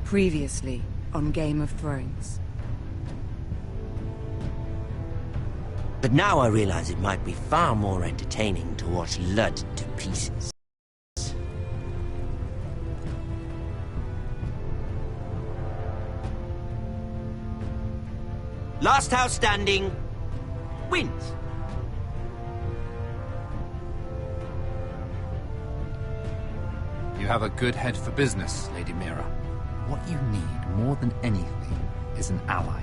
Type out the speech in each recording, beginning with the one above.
Previously on Game of Thrones. But now I realize it might be far more entertaining to watch Ludd to pieces. Last house standing wins. You have a good head for business, Lady Mira. What you need more than anything is an ally.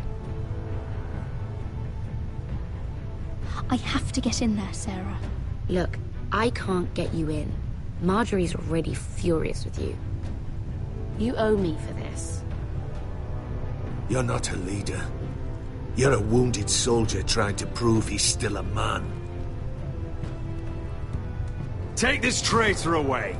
I have to get in there, Sarah. Look, I can't get you in. Marjorie's already furious with you. You owe me for this. You're not a leader. You're a wounded soldier trying to prove he's still a man. Take this traitor away!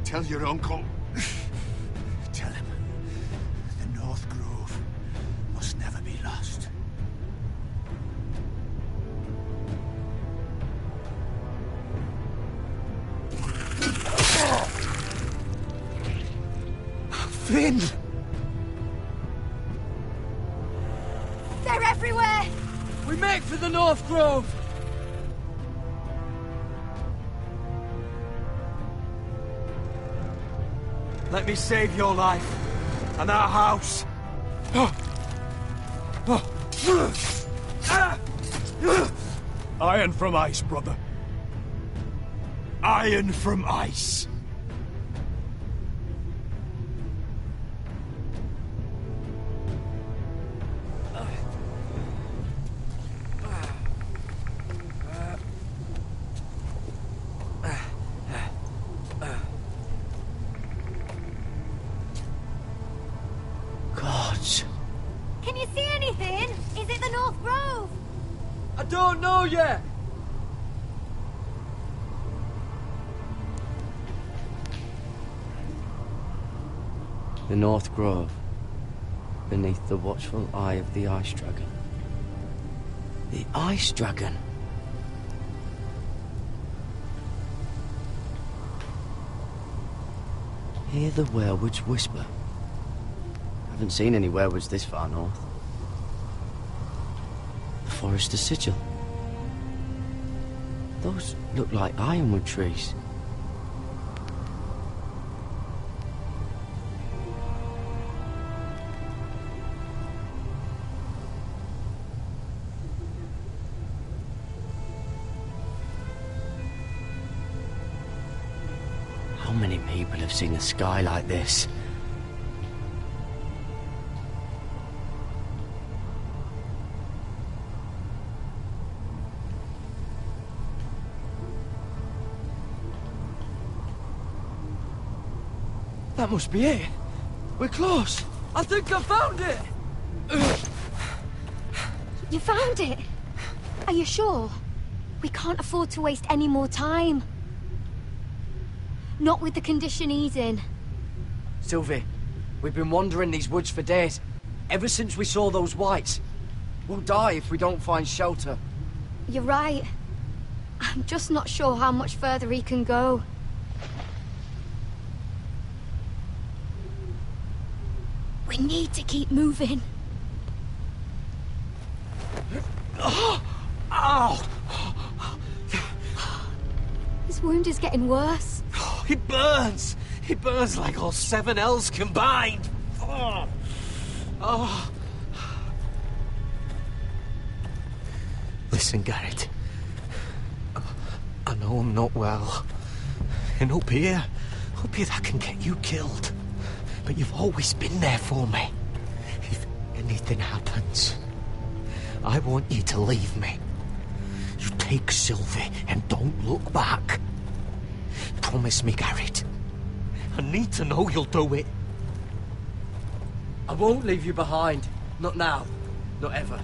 Tell your uncle. Tell him the North Grove must never be lost. Finn! They're everywhere! We make for the North Grove! Let me save your life, and our house. Iron from ice, brother. Iron from ice. Can you see anything? Is it the North Grove? I don't know yet! The North Grove, beneath the watchful eye of the Ice Dragon. The Ice Dragon? Hear the werewolves whisper. Haven't seen any werewolves this far north. The Forester Sigil. Those look like ironwood trees. How many people have seen a sky like this? That must be it. We're close. I think I found it! You found it? Are you sure? We can't afford to waste any more time. Not with the condition he's in. Sylvie, we've been wandering these woods for days. Ever since we saw those whites. We'll die if we don't find shelter. You're right. I'm just not sure how much further he can go. We need to keep moving. Ow! His wound is getting worse. It burns! It burns like all 7 L's combined! Oh. Listen, Garrett. I know I'm not well. And up here that can get you killed. But you've always been there for me. If anything happens, I want you to leave me. You take Sylvie and don't look back. Promise me, Garrett. I need to know you'll do it. I won't leave you behind. Not now. Not ever.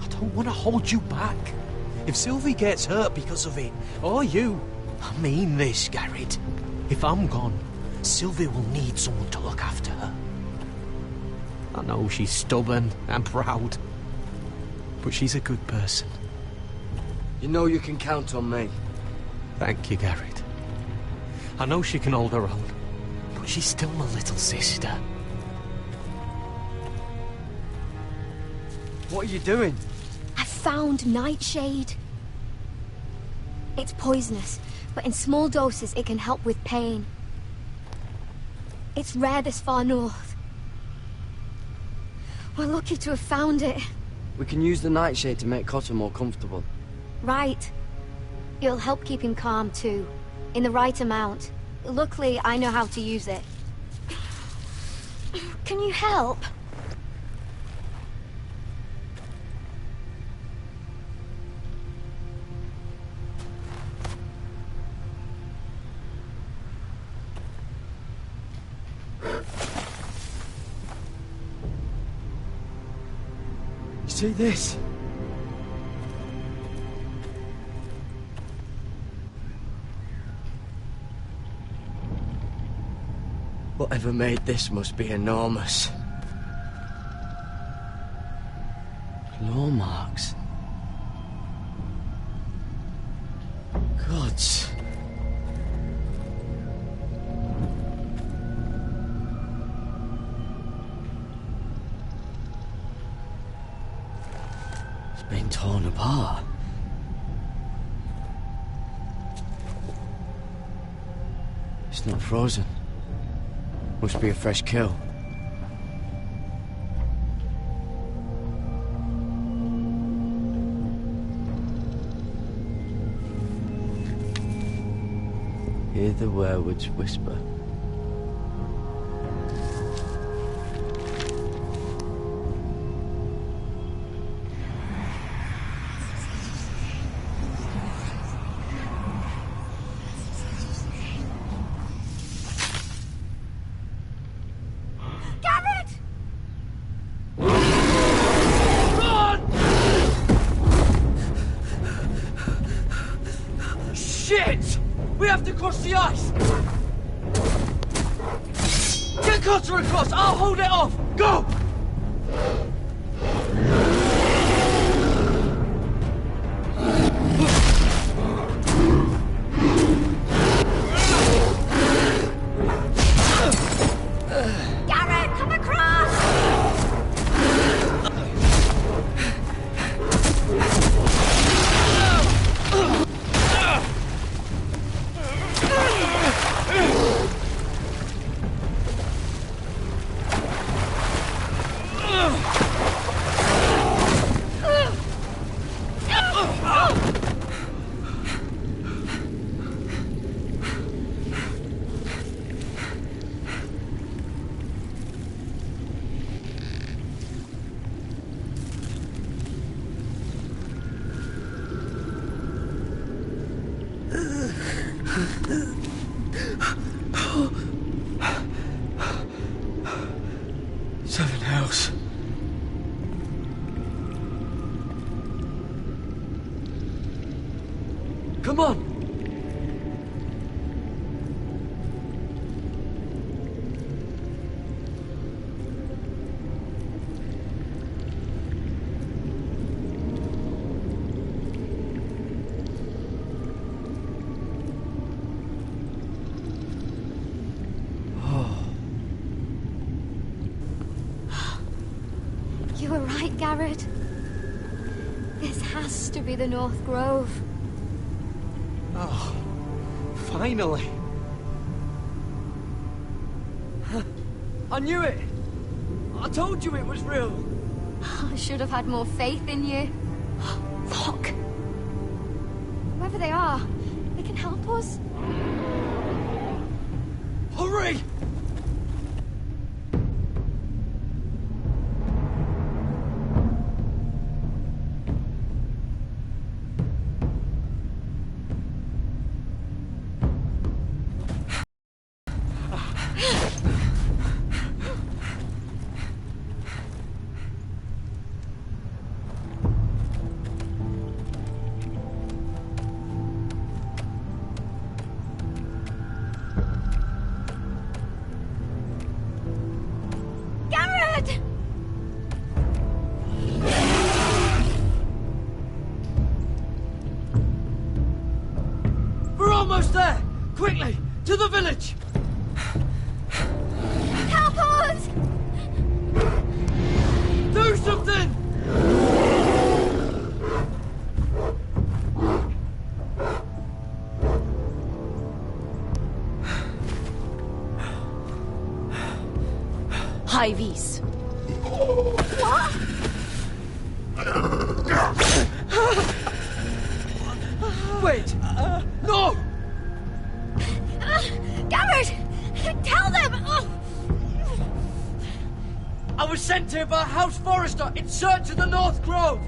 I don't want to hold you back. If Sylvie gets hurt because of it, or you, I mean this, Garrett. If I'm gone, Sylvia will need someone to look after her. I know she's stubborn and proud, but she's a good person. You know you can count on me. Thank you, Garrett. I know she can hold her own, but she's still my little sister. What are you doing? I found Nightshade. It's poisonous, but in small doses it can help with pain. It's rare this far north. We're lucky to have found it. We can use the nightshade to make Cotter more comfortable. Right. It'll help keep him calm too, in the right amount. Luckily, I know how to use it. Can you help? See this? Whatever made this must be enormous. Claw marks. Gods. It's been torn apart. It's not frozen. Must be a fresh kill. Hear the werewood's whisper. Shit! We have to cross the ice! Get Cotter across! I'll hold it off! Go! Garrett, come across! Seven Hells. Come on! You were right, Garrett. This has to be the North Grove. Oh, finally. I knew it! I told you it was real! I should have had more faith in you. Look! Whoever they are, they can help us. Hurry! almost there! Quickly! To the village! Help us! Do something! High vis. What? Wait! No! Garrett! Tell them! I was sent here by House Forrester in search of the North Grove!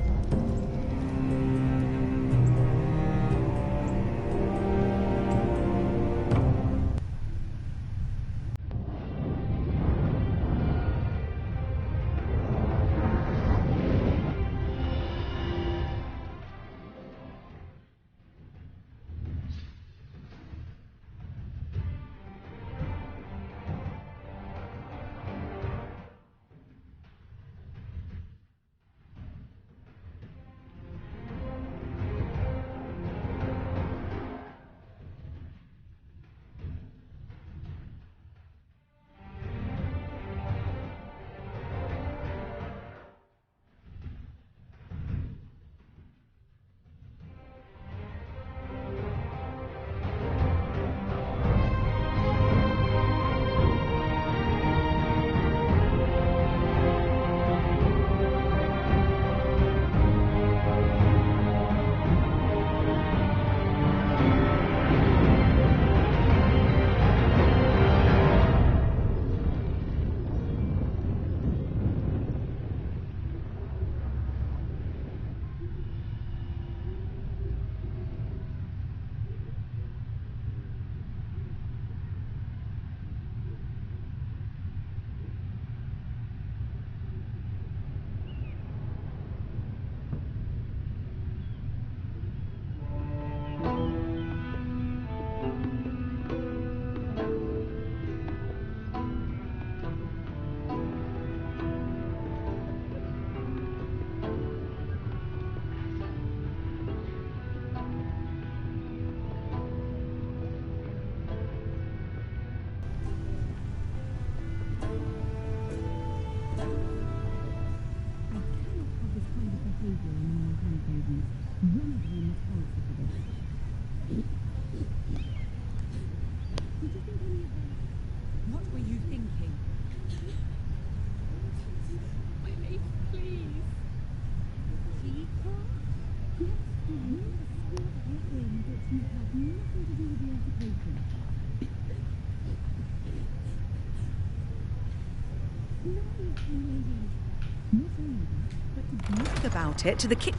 About it to the kid.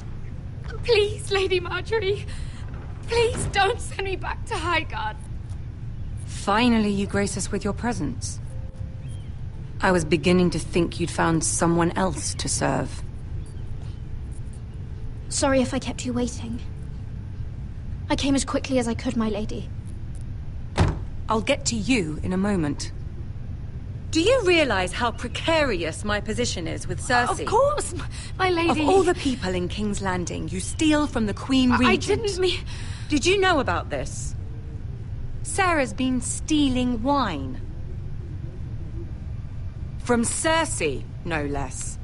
Please, Lady Marjorie. Please don't send me back to Highgarden. Finally, you grace us with your presence. I was beginning to think you'd found someone else to serve. Sorry if I kept you waiting. I came as quickly as I could, my lady. I'll get to you in a moment. Do you realize how precarious my position is with Cersei? Of course, my lady. Of all the people in King's Landing, you steal from the Queen Regent. I didn't mean... Did you know about this? Sarah's been stealing wine. From Cersei, no less.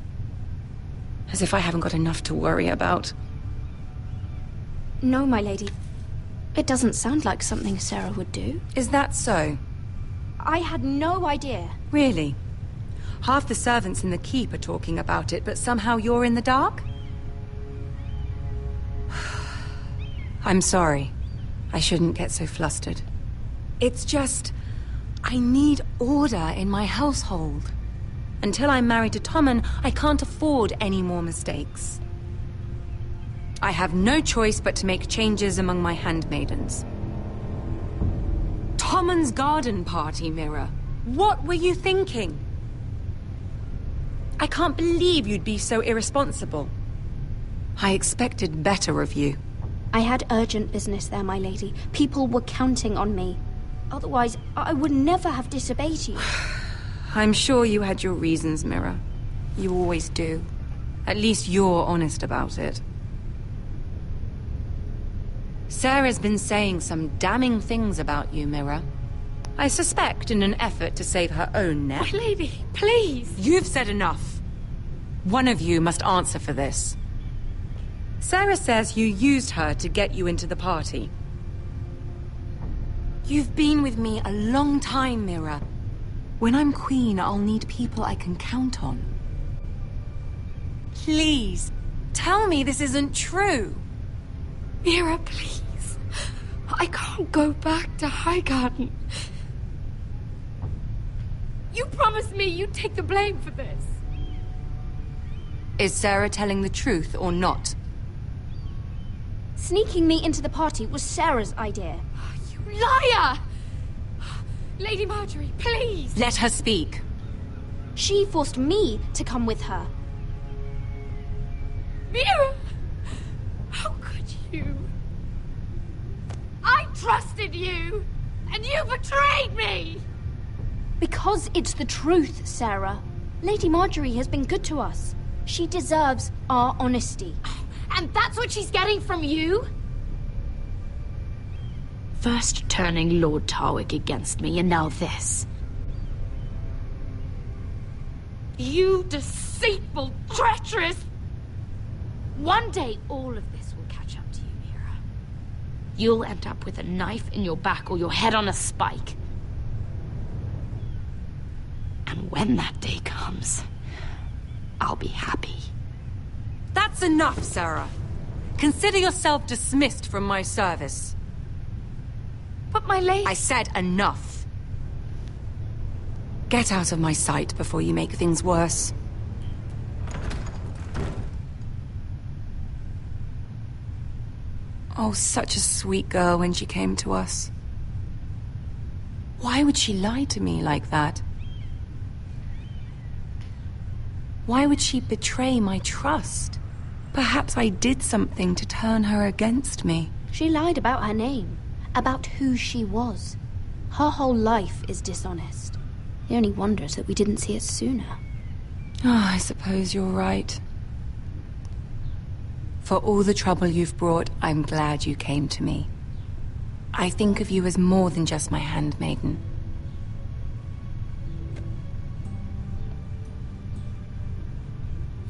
As if I haven't got enough to worry about. No, my lady. It doesn't sound like something Sarah would do. Is that so? I had no idea. Really? Half the servants in the keep are talking about it, but somehow you're in the dark? I'm sorry. I shouldn't get so flustered. It's just... I need order in my household. Until I'm married to Tommen, I can't afford any more mistakes. I have no choice but to make changes among my handmaidens. Tommen's garden party, Mira. What were you thinking? I can't believe you'd be so irresponsible. I expected better of you. I had urgent business there, my lady. People were counting on me. Otherwise, I would never have disobeyed you. I'm sure you had your reasons, Mira. You always do. At least you're honest about it. Sarah's been saying some damning things about you, Mira. I suspect in an effort to save her own neck. My lady, please! You've said enough. One of you must answer for this. Sarah says you used her to get you into the party. You've been with me a long time, Mira. When I'm queen, I'll need people I can count on. Please, tell me this isn't true. Mira, please. I can't go back to Highgarden. You promised me you'd take the blame for this. Is Sarah telling the truth or not? Sneaking me into the party was Sarah's idea. You liar! Lady Marjorie, please! Let her speak. She forced me to come with her. Mira! How could you? I trusted you! And you betrayed me! Because it's the truth, Sarah. Lady Marjorie has been good to us. She deserves our honesty. And that's what she's getting from you? First turning Lord Tarwick against me, and now this. You deceitful, treacherous... One day all of this will catch up to you, Mira. You'll end up with a knife in your back or your head on a spike. And when that day comes, I'll be happy. That's enough, Sarah. Consider yourself dismissed from my service. But my lady... I said enough. Get out of my sight before you make things worse. Oh, such a sweet girl when she came to us. Why would she lie to me like that? Why would she betray my trust? Perhaps I did something to turn her against me. She lied about her name, about who she was. Her whole life is dishonest. The only wonder is that we didn't see it sooner. I suppose you're right. For all the trouble you've brought, I'm glad you came to me. I think of you as more than just my handmaiden.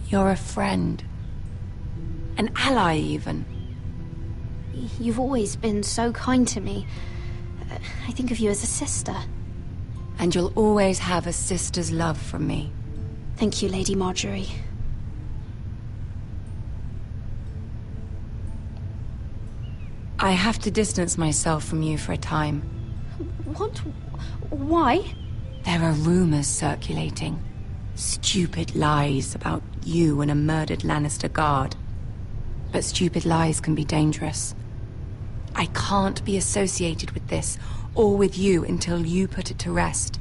You're a friend. An ally, even. You've always been so kind to me. I think of you as a sister. And you'll always have a sister's love from me. Thank you, Lady Marjorie. I have to distance myself from you for a time. What? Why? There are rumors circulating. Stupid lies about you and a murdered Lannister guard. But stupid lies can be dangerous. I can't be associated with this, or with you, until you put it to rest.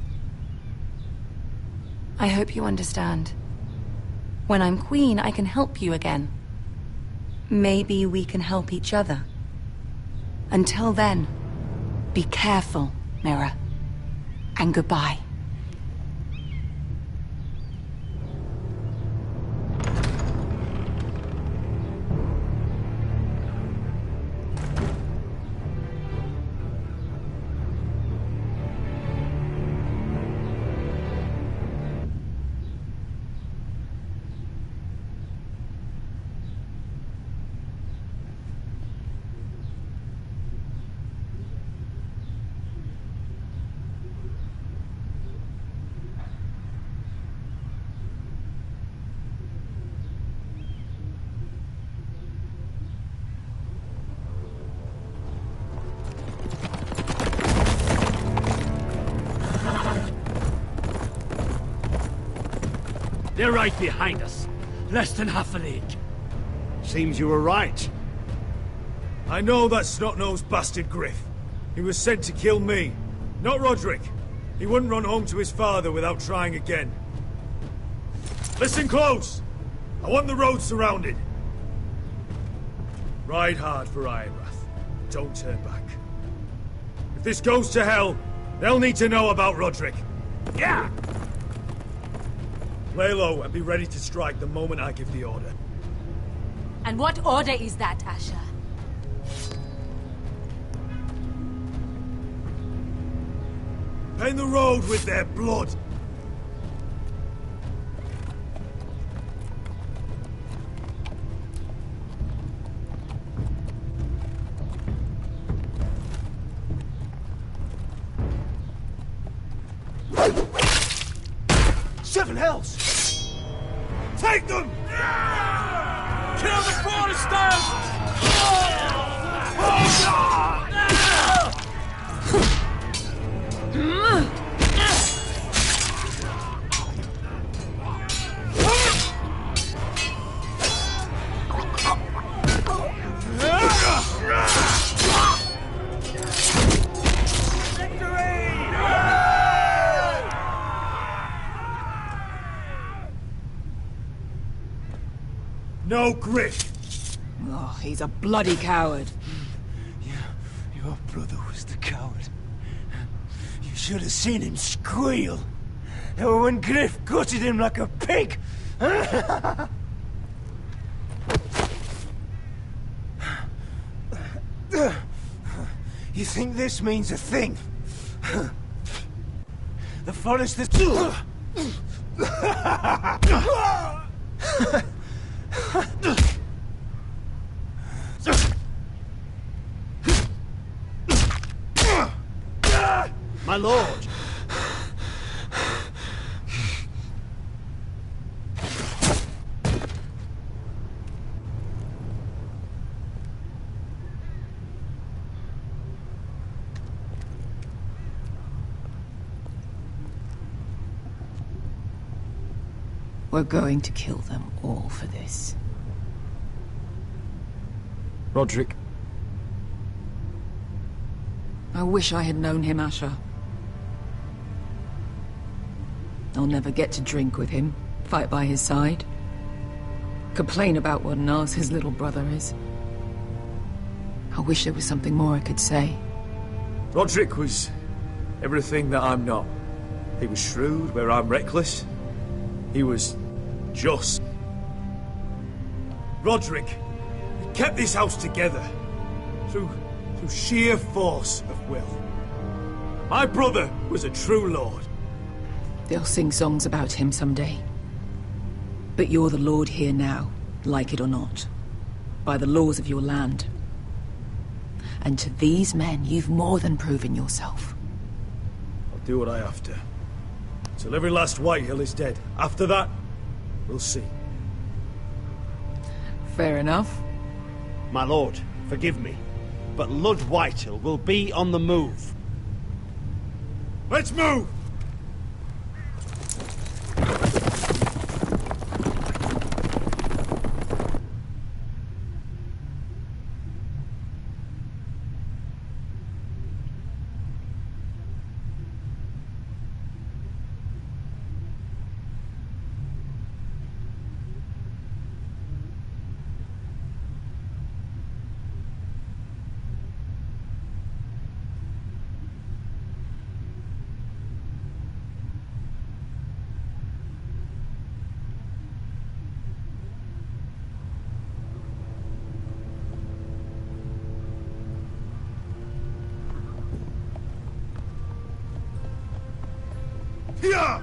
I hope you understand. When I'm queen, I can help you again. Maybe we can help each other. Until then, be careful, Mira. And goodbye. They're right behind us. Less than half a league. Seems you were right. I know that snot-nosed bastard Griff. He was sent to kill me, not Roderick. He wouldn't run home to his father without trying again. Listen close! I want the road surrounded. Ride hard for Ironrath. Don't turn back. If this goes to hell, they'll need to know about Roderick. Yeah! Lay low and be ready to strike the moment I give the order. And what order is that, Asher? Paint the road with their blood. Seven hells! Take them! Kill the Foresters! No Griff! Oh, he's a bloody coward. Your brother was the coward. You should have seen him squeal. When Griff gutted him like a pig. You think this means a thing? The Foresters... My lord! We're going to kill them all for this. Roderick. I wish I had known him, Asher. I'll never get to drink with him, fight by his side, complain about what an arse his little brother is. I wish there was something more I could say. Roderick was everything that I'm not. He was shrewd where I'm reckless. He was just. Roderick, he kept this house together through sheer force of will. My brother was a true lord. They'll sing songs about him someday. But you're the lord here now, like it or not, by the laws of your land. And to these men, you've more than proven yourself. I'll do what I have to. Till every last Whitehill is dead. After that, we'll see. Fair enough. My lord, forgive me, but Lud Whitehill will be on the move. Let's move! Here!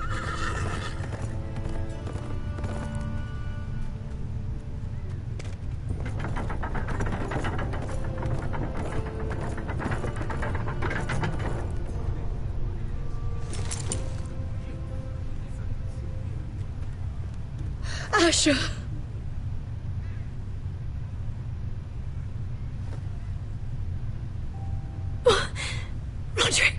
Asher! Roderick!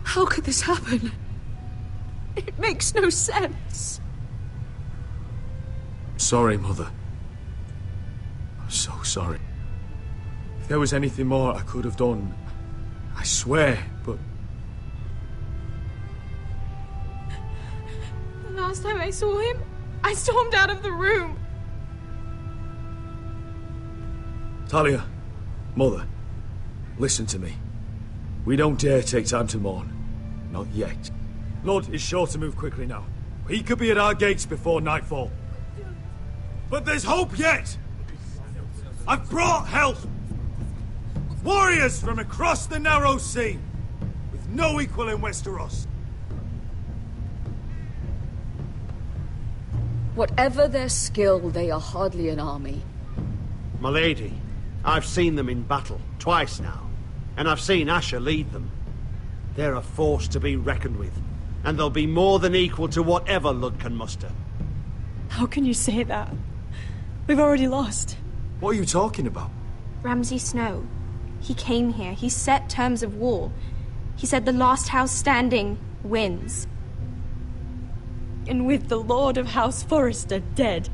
How could this happen? It makes no sense. Sorry, Mother. I'm so sorry. If there was anything more I could have done, I swear, but... The last time I saw him, I stormed out of the room. Talia, Mother, listen to me. We don't dare take time to mourn. Not yet. Lud is sure to move quickly now. He could be at our gates before nightfall. But there's hope yet! I've brought help! Warriors from across the Narrow Sea, with no equal in Westeros. Whatever their skill, they are hardly an army. My lady, I've seen them in battle, twice now, and I've seen Asher lead them. They're a force to be reckoned with, and they'll be more than equal to whatever Lud can muster. How can you say that? We've already lost. What are you talking about? Ramsay Snow. He came here. He set terms of war. He said the last house standing wins. And with the Lord of House Forrester dead.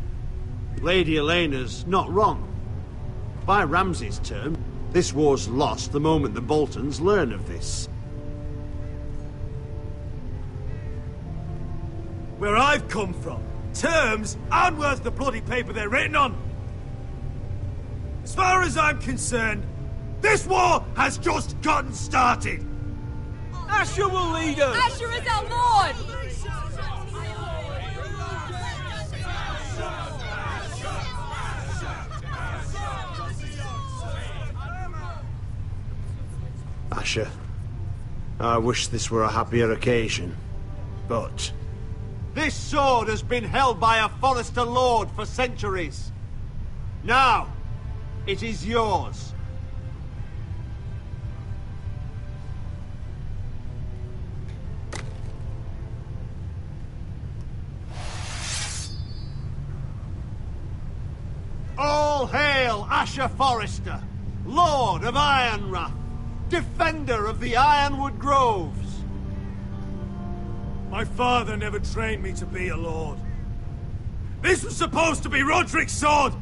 Lady Elena's not wrong. By Ramsay's term, this war's lost the moment the Boltons learn of this. Where I've come from, terms aren't worth the bloody paper they're written on. As far as I'm concerned, this war has just gotten started. Asher will lead us! Asher is our lord! Asher, I wish this were a happier occasion, but... This sword has been held by a Forrester Lord for centuries. Now, it is yours. All hail Asher Forrester, Lord of Ironrath, defender of the Ironwood Groves. My father never trained me to be a lord. This was supposed to be Roderick's sword,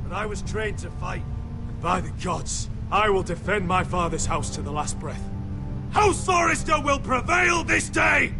but I was trained to fight. And by the gods, I will defend my father's house to the last breath. House Forrester will prevail this day!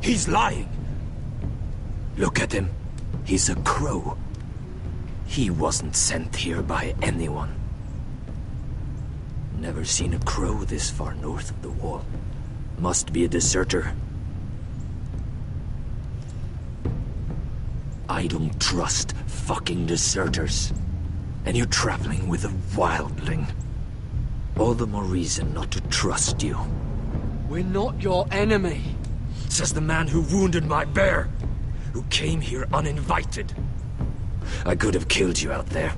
He's lying. Look at him. He's a crow. He wasn't sent here by anyone. Never seen a crow this far north of the wall. Must be a deserter. I don't trust fucking deserters. And you're traveling with a wildling. All the more reason not to trust you. We're not your enemy. Says the man who wounded my bear, who came here uninvited. I could have killed you out there,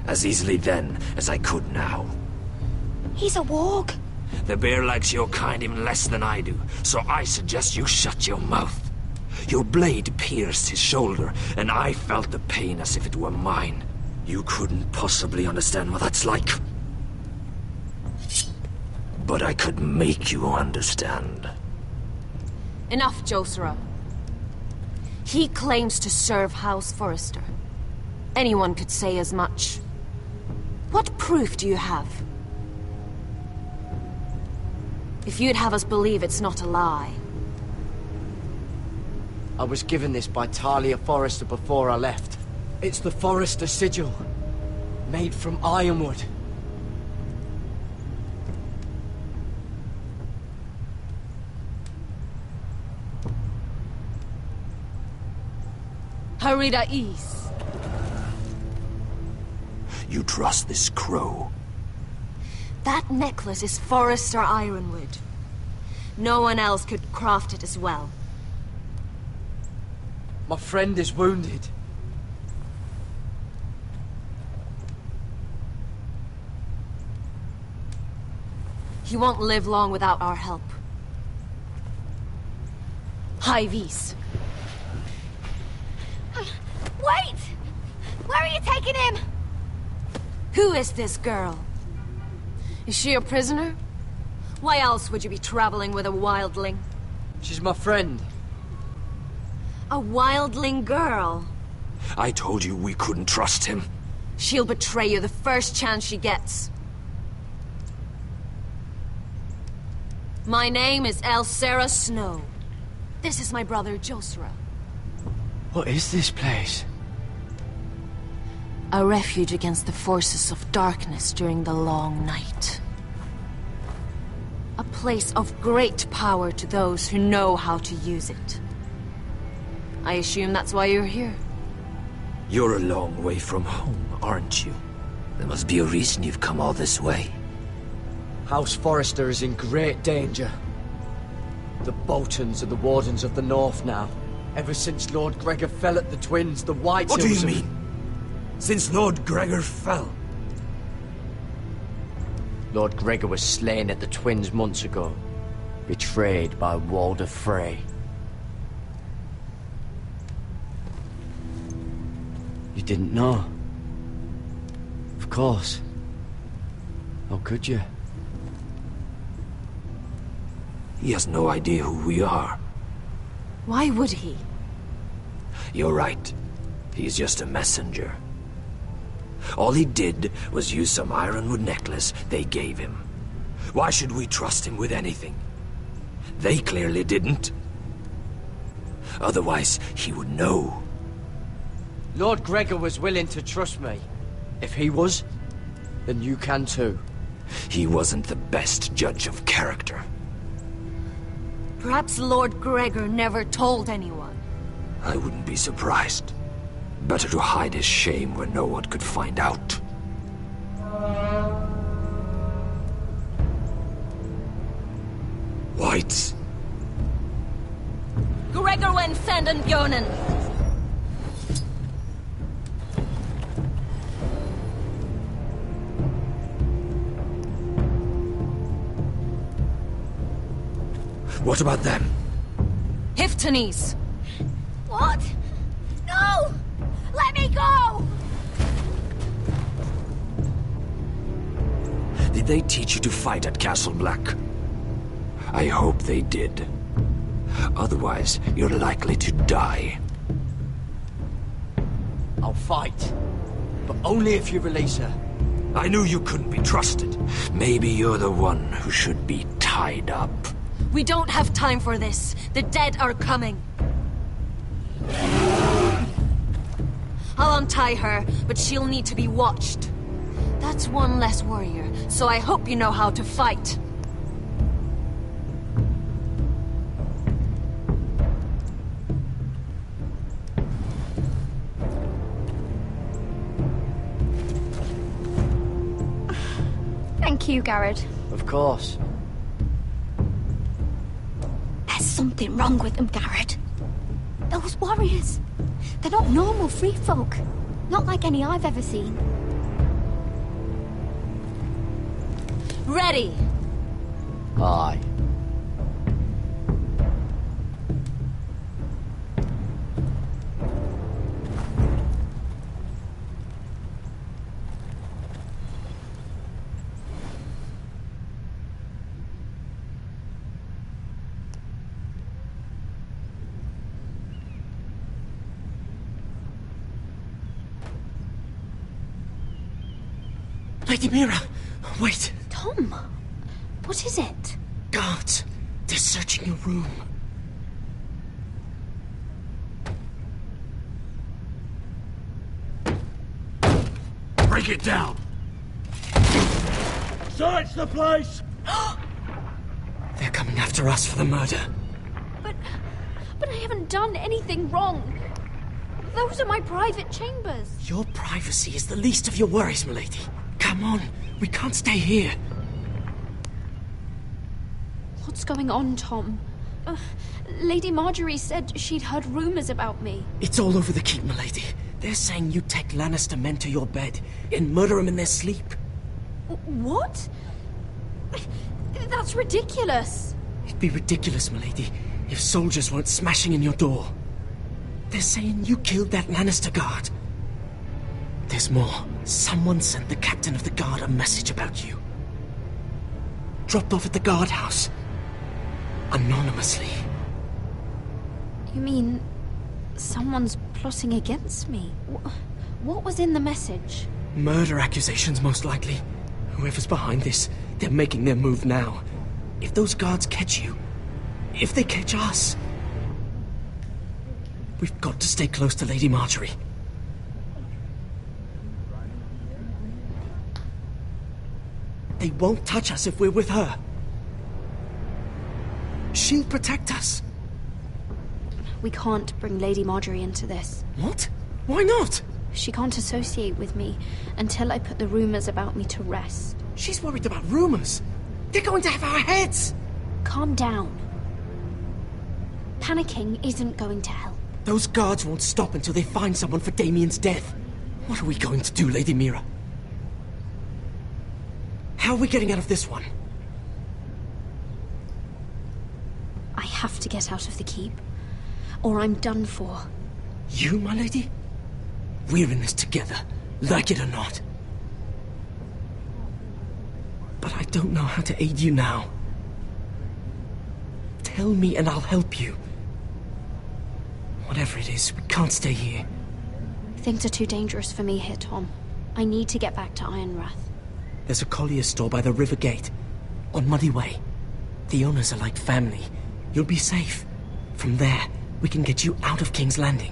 as easily then as I could now. He's a warg. The bear likes your kind even less than I do, so I suggest you shut your mouth. Your blade pierced his shoulder, and I felt the pain as if it were mine. You couldn't possibly understand what that's like. But I could make you understand. Enough, Josera. He claims to serve House Forrester. Anyone could say as much. What proof do you have? If you'd have us believe it's not a lie. I was given this by Talia Forrester before I left. It's the Forrester sigil, made from ironwood. Harida East. You trust this crow? That necklace is Forrester Ironwood. No one else could craft it as well. My friend is wounded. He won't live long without our help. High Vis. Wait! Where are you taking him? Who is this girl? Is she a prisoner? Why else would you be traveling with a wildling? She's my friend. A wildling girl? I told you we couldn't trust him. She'll betray you the first chance she gets. My name is Elsera Snow. This is my brother, Josra. What is this place? A refuge against the forces of darkness during the long night. A place of great power to those who know how to use it. I assume that's why you're here. You're a long way from home, aren't you? There must be a reason you've come all this way. House Forrester is in great danger. The Boltons are the Wardens of the North now. Ever since Lord Gregor fell at the Twins, the White What do Hills you mean? Since Lord Gregor fell? Lord Gregor was slain at the Twins months ago. Betrayed by Walder Frey. You didn't know? Of course. How could you? He has no idea who we are. Why would he? You're right. He's just a messenger. All he did was use some ironwood necklace they gave him. Why should we trust him with anything? They clearly didn't. Otherwise, he would know. Lord Gregor was willing to trust me. If he was, then you can too. He wasn't the best judge of character. Perhaps Lord Gregor never told anyone. I wouldn't be surprised. Better to hide his shame where no one could find out. Whites. Gregor went Sanden Björnen. What about them? Hiftanes. What? No! Let me go! Did they teach you to fight at Castle Black? I hope they did. Otherwise, you're likely to die. I'll fight. But only if you release her. I knew you couldn't be trusted. Maybe you're the one who should be tied up. We don't have time for this. The dead are coming. I'll untie her, but she'll need to be watched. That's one less warrior, so I hope you know how to fight. Thank you, Garrett. Of course. There's something wrong with them, Garrett. Those warriors. They're not normal free folk. Not like any I've ever seen. Ready! Aye. Lady Mira, wait. Tom, what is it? Guards, they're searching your room. Break it down! Search the place! They're coming after us for the murder. But I haven't done anything wrong. Those are my private chambers. Your privacy is the least of your worries, milady. Come on, we can't stay here. What's going on, Tom? Lady Marjorie said she'd heard rumors about me. It's all over the keep, milady. They're saying you take Lannister men to your bed and murder them in their sleep. What? That's ridiculous. It'd be ridiculous, milady, if soldiers weren't smashing in your door. They're saying you killed that Lannister guard. There's more. Someone sent the captain of the guard a message about you. dropped off at the guardhouse. Anonymously. You mean someone's plotting against me? What was in the message? Murder accusations, most likely. Whoever's behind this, they're making their move now. If those guards catch you, if they catch us, we've got to stay close to Lady Marjorie. They won't touch us if we're with her. She'll protect us. We can't bring Lady Marjorie into this. What? Why not? She can't associate with me until I put the rumors about me to rest. She's worried about rumors. They're going to have our heads. Calm down. Panicking isn't going to help. Those guards won't stop until they find someone for Damien's death. What are we going to do, Lady Mira? How are we getting out of this one? I have to get out of the keep, or I'm done for. You, my lady? We're in this together, like it or not. But I don't know how to aid you now. Tell me and I'll help you. Whatever it is, we can't stay here. Things are too dangerous for me here, Tom. I need to get back to Ironrath. There's a collier's store by the river gate, on Muddy Way. The owners are like family. You'll be safe. From there, we can get you out of King's Landing.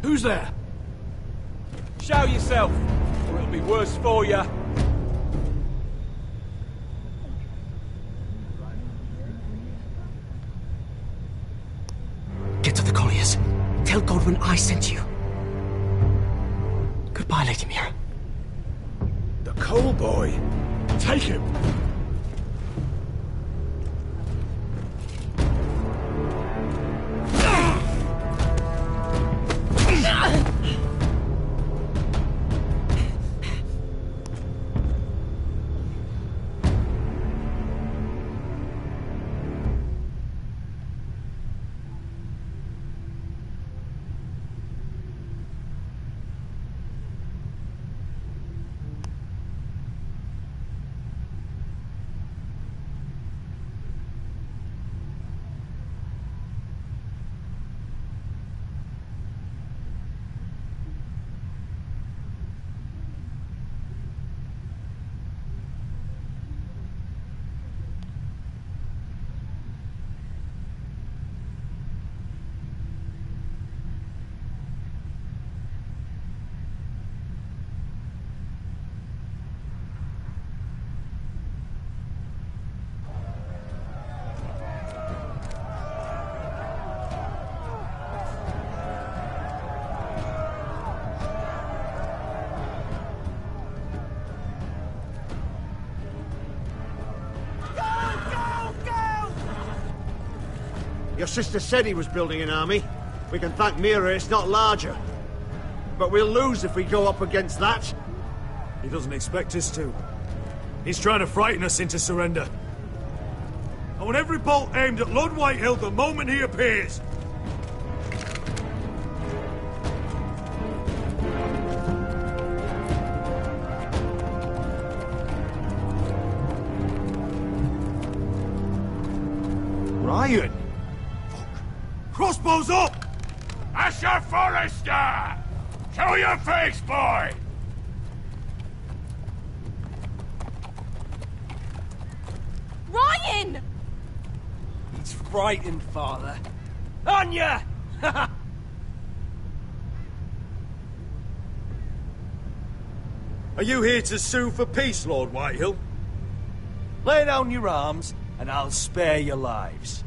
Who's there? Show yourself, or it'll be worse for you. Get to the colliers. Tell Godwin I sent you. Goodbye, Lady Mira. The Cole boy. Take him. Your sister said he was building an army. We can thank Mira it's not larger. But we'll lose if we go up against that. He doesn't expect us to. He's trying to frighten us into surrender. I want every bolt aimed at Lord Whitehill the moment he appears. Ryan! Crossbows up! Asher Forrester! Show your face, boy! Ryan! He's frightened, father. On ya! Are you here to sue for peace, Lord Whitehill? Lay down your arms, and I'll spare your lives.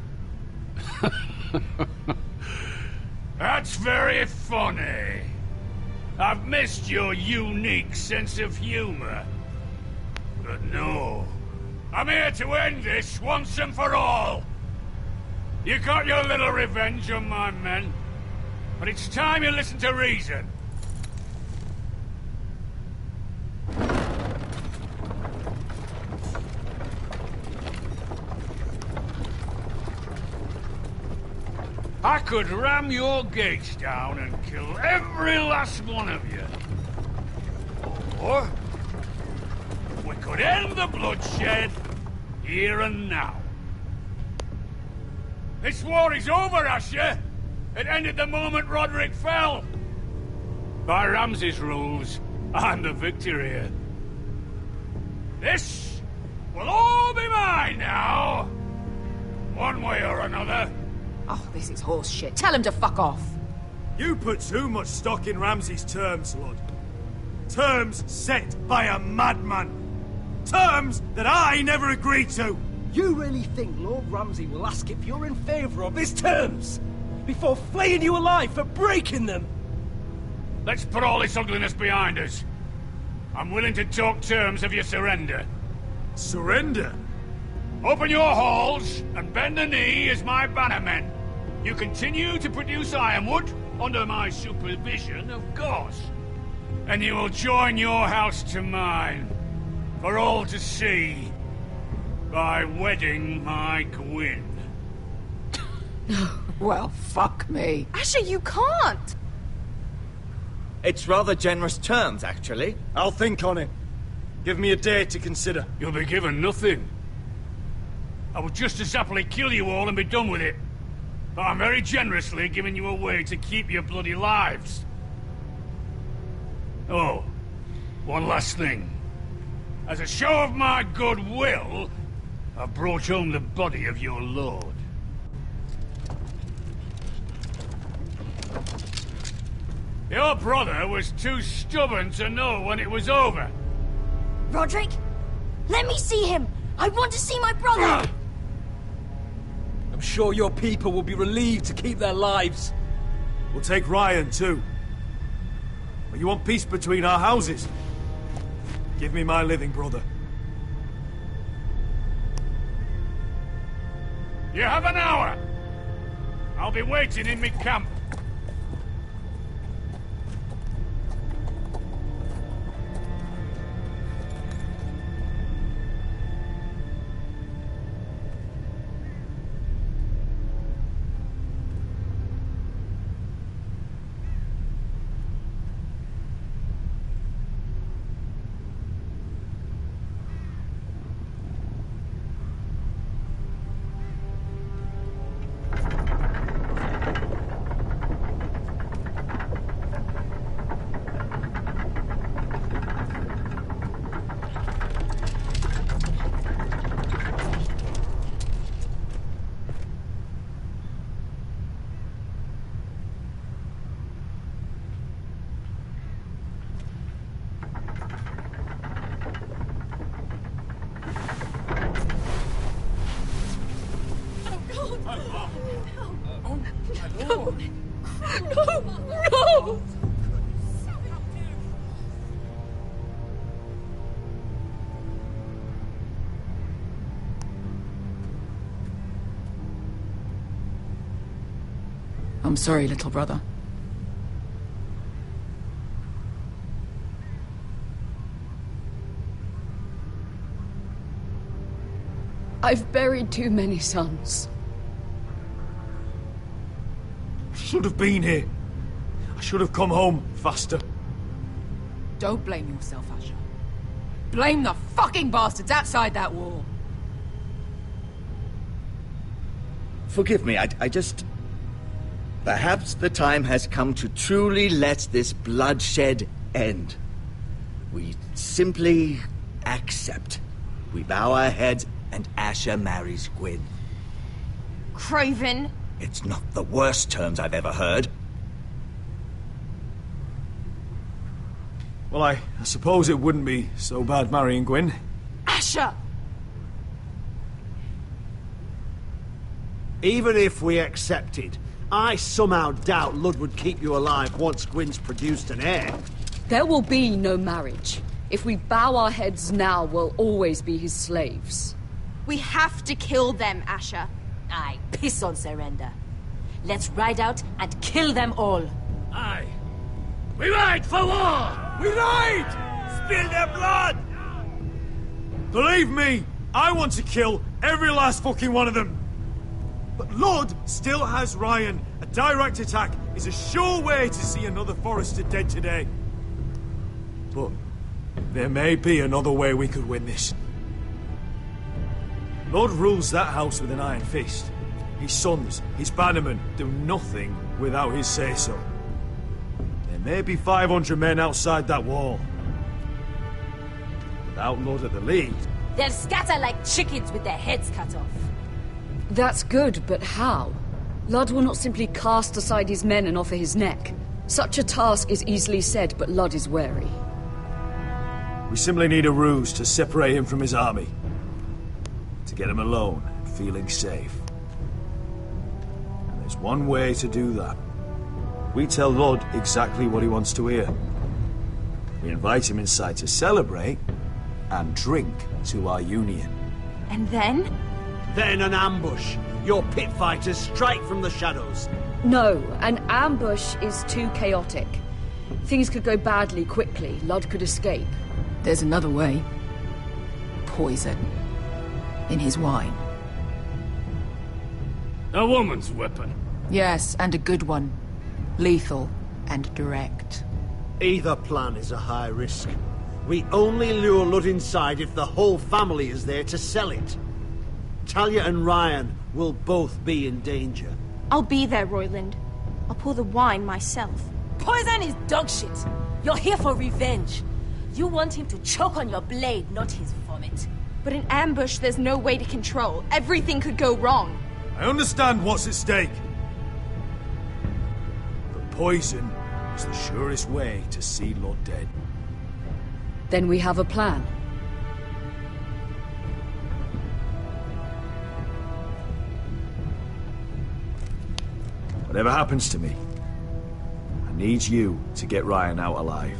That's very funny. I've missed your unique sense of humor. But no, I'm here to end this once and for all. You got your little revenge on my men, but it's time you listen to reason. I could ram your gates down and kill every last one of you. Or we could end the bloodshed here and now. This war is over, Asher. It ended the moment Roderick fell. By Ramsay's rules, I'm the victor here. This will all be mine now. One way or another. Oh, this is horse shit. Tell him to fuck off. You put too much stock in Ramsay's terms, Lord. Terms set by a madman. Terms that I never agreed to. You really think Lord Ramsay will ask if you're in favour of his terms before flaying you alive for breaking them? Let's put all this ugliness behind us. I'm willing to talk terms if you surrender. Surrender? Open your halls and bend the knee as my bannermen. You continue to produce ironwood under my supervision, of course. And you will join your house to mine, for all to see, by wedding my Gwyn. Well, fuck me. Asher, you can't! It's rather generous terms, actually. I'll think on it. Give me a day to consider. You'll be given nothing. I would just as happily kill you all and be done with it. But I'm very generously giving you a way to keep your bloody lives. Oh, one last thing. As a show of my goodwill, I've brought home the body of your lord. Your brother was too stubborn to know when it was over. Roderick? Let me see him! I want to see my brother! I'm sure your people will be relieved to keep their lives. We'll take Ryan, too. But you want peace between our houses? Give me my living brother. You have an hour. I'll be waiting in mid-camp. No! I'm sorry, little brother. I've buried too many sons. Should have been here. I should have come home faster. Don't blame yourself, Asher. Blame the fucking bastards outside that wall. Forgive me, I just... Perhaps the time has come to truly let this bloodshed end. We simply accept. We bow our heads and Asher marries Gwyn. Craven! It's not the worst terms I've ever heard. Well, I suppose it wouldn't be so bad marrying Gwyn. Asher! Even if we accepted, I somehow doubt Ludd would keep you alive once Gwyn's produced an heir. There will be no marriage. If we bow our heads now, we'll always be his slaves. We have to kill them, Asher. Aye, piss on surrender. Let's ride out and kill them all. Aye. We ride for war! We ride! Spill their blood! Believe me, I want to kill every last fucking one of them. But Ludd still has Ryan. A direct attack is a sure way to see another Forrester dead today. But There may be another way we could win this. Lord rules that house with an iron fist. His sons, his bannermen, do nothing without his say-so. There may be 500 men outside that wall. Without Lord at the lead... They'll scatter like chickens with their heads cut off. That's good, but how? Ludd will not simply cast aside his men and offer his neck. Such a task is easily said, but Ludd is wary. We simply need a ruse to separate him from his army. To get him alone, feeling safe. And there's one way to do that. We tell Ludd exactly what he wants to hear. We invite him inside to celebrate and drink to our union. And then? Then an ambush. Your pit fighters strike from the shadows. No, an ambush is too chaotic. Things could go badly quickly. Ludd could escape. There's another way. Poison. In his wine. A woman's weapon. Yes, and a good one. Lethal and direct. Either plan is a high risk. We only lure Ludd inside if the whole family is there to sell it. Talia and Ryan will both be in danger. I'll be there, Royland. I'll pour the wine myself. Poison is dog shit. You're here for revenge. You want him to choke on your blade, not his vomit. But in ambush, there's no way to control. Everything could go wrong. I understand what's at stake. But poison is the surest way to see Ludd dead. Then we have a plan. Whatever happens to me, I need you to get Ryan out alive.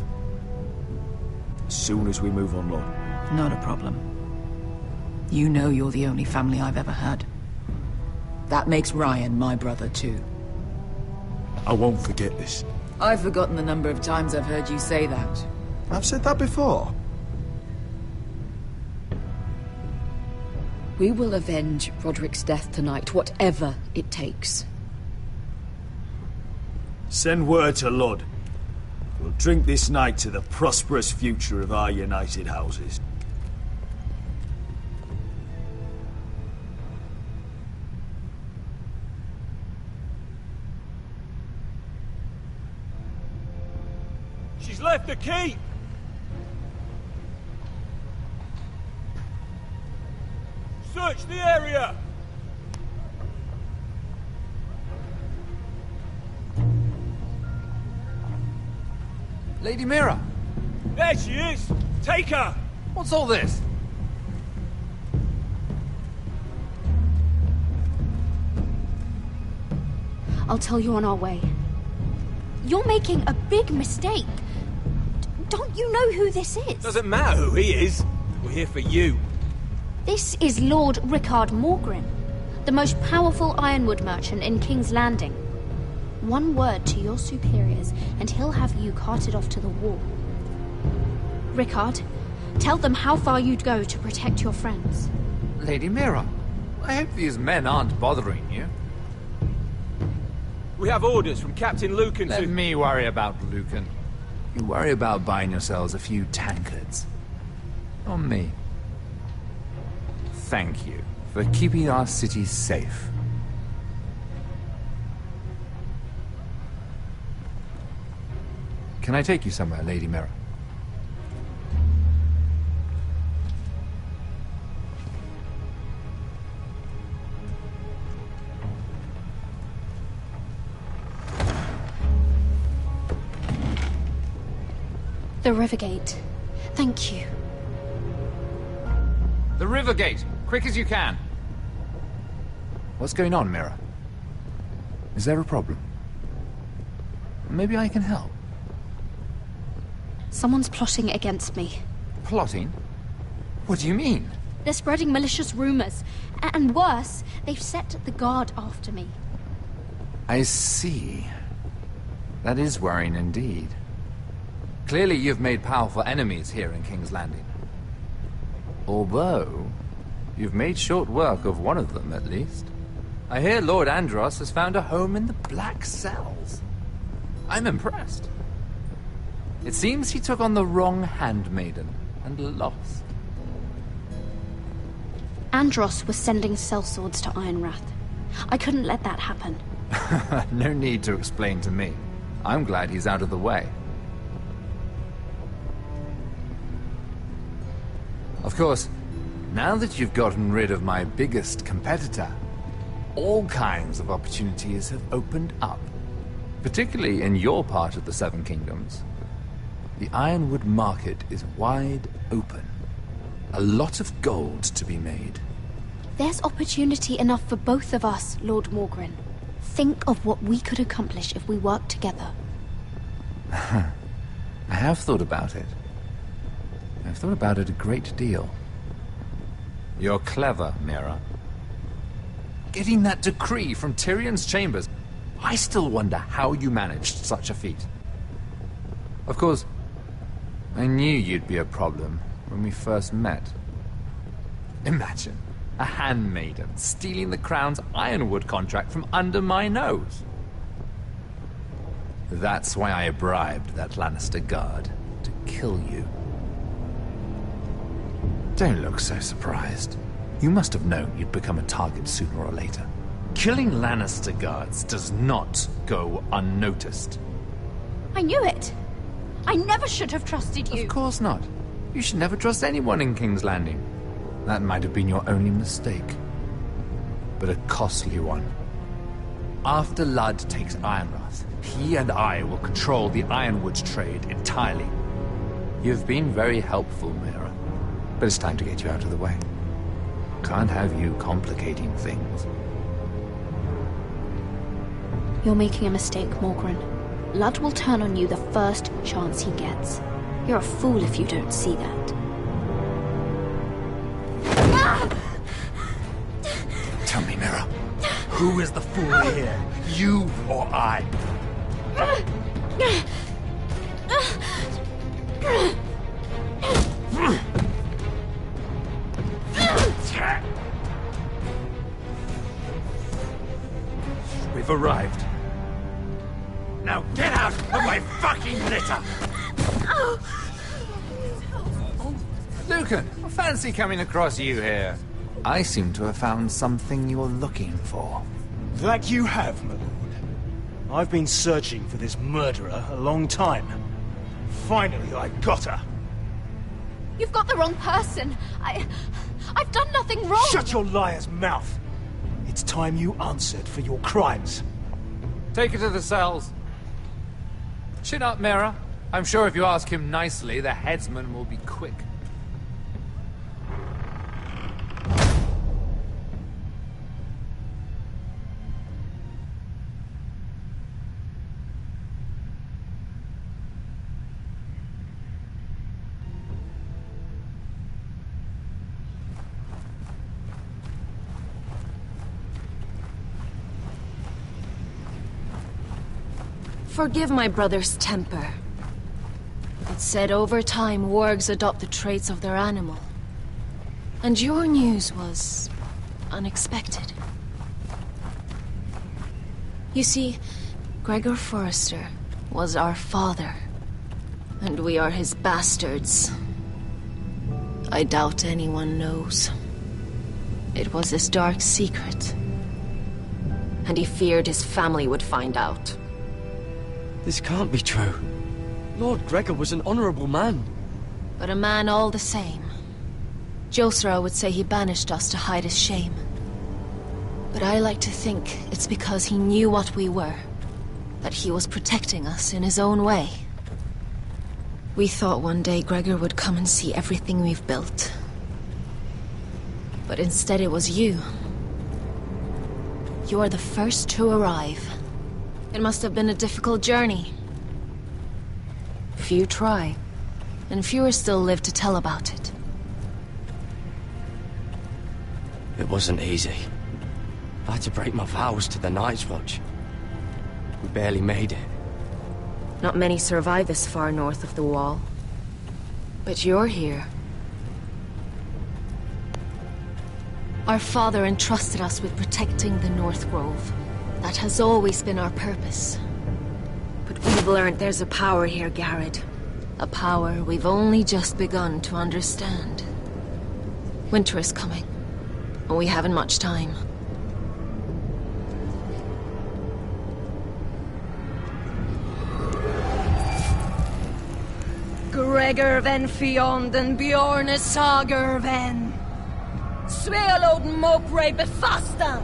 As soon as we move on Ludd. Not a problem. You know you're the only family I've ever had. That makes Ryan my brother too. I won't forget this. I've forgotten the number of times I've heard you say that. I've said that before. We will avenge Roderick's death tonight, whatever it takes. Send word to Ludd. We'll drink this night to the prosperous future of our united houses. She's left the keep! Search the area! Lady Mira! There she is! Take her! What's all this? I'll tell you on our way. You're making a big mistake. Don't you know who this is? Doesn't matter who he is. We're here for you. This is Lord Rickard Morgrim, the most powerful ironwood merchant in King's Landing. One word to your superiors, and he'll have you carted off to the war. Rickard, tell them how far you'd go to protect your friends. Lady Mira, I hope these men aren't bothering you. We have orders from Captain Lucan to... Let me worry about Lucan. You worry about buying yourselves a few tankards. On me. Thank you for keeping our city safe. Can I take you somewhere, Lady Mira? The Rivergate. Thank you. The Rivergate! Quick as you can! What's going on, Mira? Is there a problem? Maybe I can help. Someone's plotting against me. Plotting? What do you mean? They're spreading malicious rumors. And worse, they've set the guard after me. I see. That is worrying indeed. Clearly you've made powerful enemies here in King's Landing. Although, you've made short work of one of them, at least. I hear Lord Andros has found a home in the Black Cells. I'm impressed. It seems he took on the wrong handmaiden and lost. Andros was sending sellswords to Ironrath. I couldn't let that happen. No need to explain to me. I'm glad he's out of the way. Of course, now that you've gotten rid of my biggest competitor, all kinds of opportunities have opened up. Particularly in your part of the Seven Kingdoms. The Ironwood market is wide open. A lot of gold to be made. There's opportunity enough for both of us, Lord Morgren. Think of what we could accomplish if we worked together. I have thought about it. I've thought about it a great deal. You're clever, Mira. Getting that decree from Tyrion's chambers, I still wonder how you managed such a feat. Of course, I knew you'd be a problem when we first met. Imagine a handmaiden stealing the Crown's Ironwood contract from under my nose. That's why I bribed that Lannister guard to kill you. Don't look so surprised. You must have known you'd become a target sooner or later. Killing Lannister guards does not go unnoticed. I knew it! I never should have trusted you! Of course not. You should never trust anyone in King's Landing. That might have been your only mistake. But a costly one. After Ludd takes Ironrath, he and I will control the Ironwood trade entirely. You've been very helpful, Mira. But it's time to get you out of the way. Can't have you complicating things. You're making a mistake, Morgren. Ludd will turn on you the first chance he gets. You're a fool if you don't see that. Tell me, Mira, who is the fool here? You or I? We've arrived. Now get out of my fucking litter! Lucan, I fancy coming across you here. I seem to have found something you're looking for. That you have, my lord. I've been searching for this murderer a long time. Finally, I got her. You've got the wrong person. I've done nothing wrong. Shut your liar's mouth. It's time you answered for your crimes. Take her to the cells. Chin up, Mira. I'm sure if you ask him nicely, the headsman will be quick. Forgive my brother's temper. It's said over time wargs adopt the traits of their animal. And your news was unexpected. You see, Gregor Forrester was our father, and we are his bastards. I doubt anyone knows. It was his dark secret, and he feared his family would find out. This can't be true. Lord Gregor was an honorable man. But a man all the same. Josra would say he banished us to hide his shame. But I like to think it's because he knew what we were. That he was protecting us in his own way. We thought one day Gregor would come and see everything we've built. But instead it was you. You're the first to arrive. It must have been a difficult journey. Few try, and fewer still live to tell about it. It wasn't easy. I had to break my vows to the Night's Watch. We barely made it. Not many survive this far north of the Wall. But you're here. Our father entrusted us with protecting the North Grove. That has always been our purpose. But we've learned there's a power here, Garrett. A power we've only just begun to understand. Winter is coming, and we haven't much time. Gregor ven Fionden Bjorne Sager ven Svealoden Mopre befastan.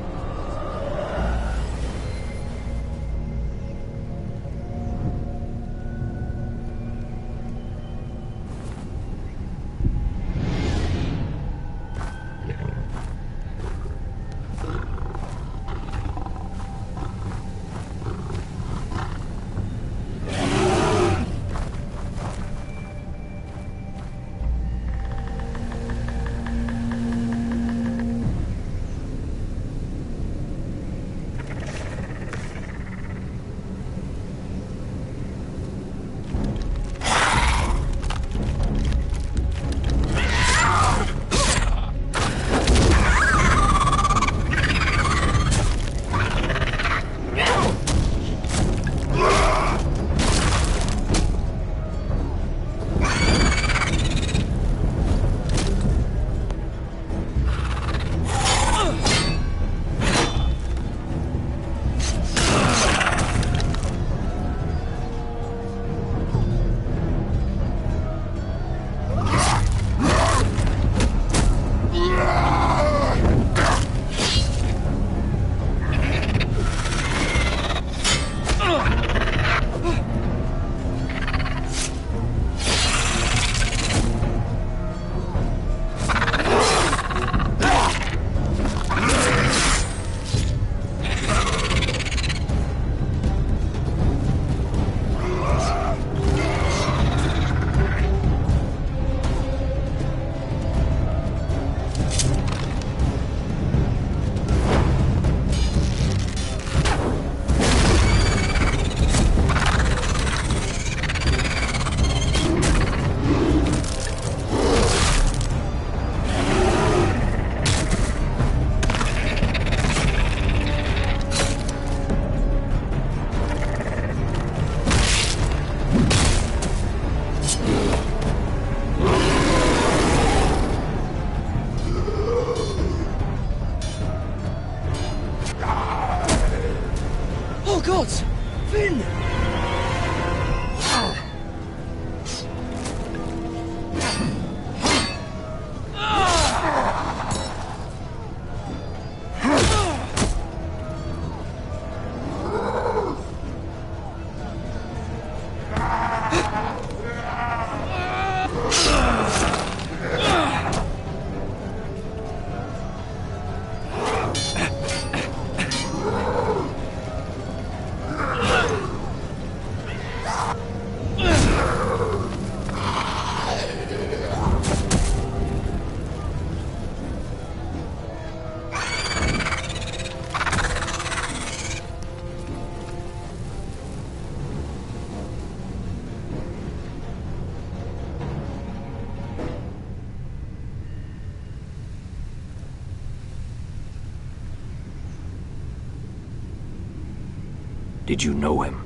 Did you know him?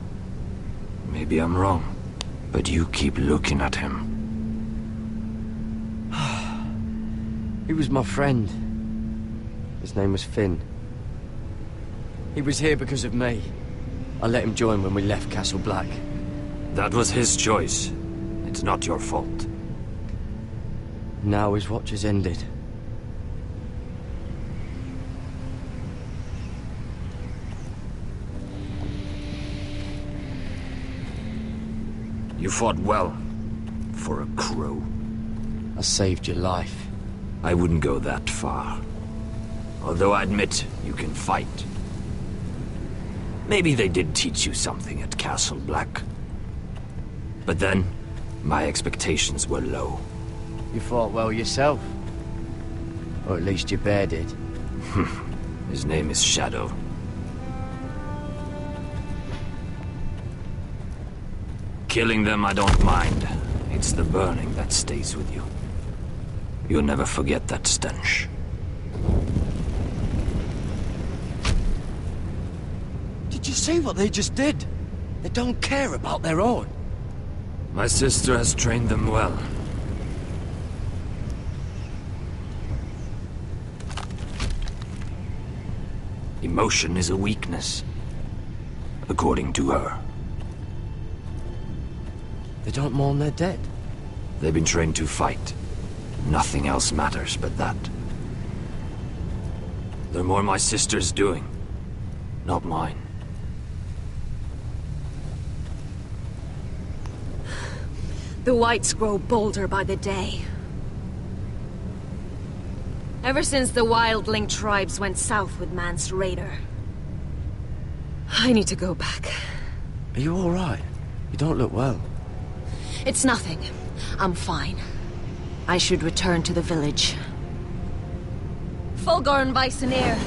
Maybe I'm wrong, but you keep looking at him. He was my friend. His name was Finn. He was here because of me. I let him join when we left Castle Black. That was his choice. It's not your fault. Now his watch has ended. You fought well, for a crow. I saved your life. I wouldn't go that far. Although I admit, you can fight. Maybe they did teach you something at Castle Black. But then, my expectations were low. You fought well yourself. Or at least your bear did. His name is Shadow. Killing them I don't mind. It's the burning that stays with you. You'll never forget that stench. Did you see what they just did? They don't care about their own. My sister has trained them well. Emotion is a weakness, according to her. They don't mourn their dead. They've been trained to fight. Nothing else matters but that. They're more my sister's doing, not mine. The Whites grow bolder by the day. Ever since the Wildling tribes went south with Mance Rayder. I need to go back. Are you all right? You don't look well. It's nothing. I'm fine. I should return to the village. Fulgur and Vysenir.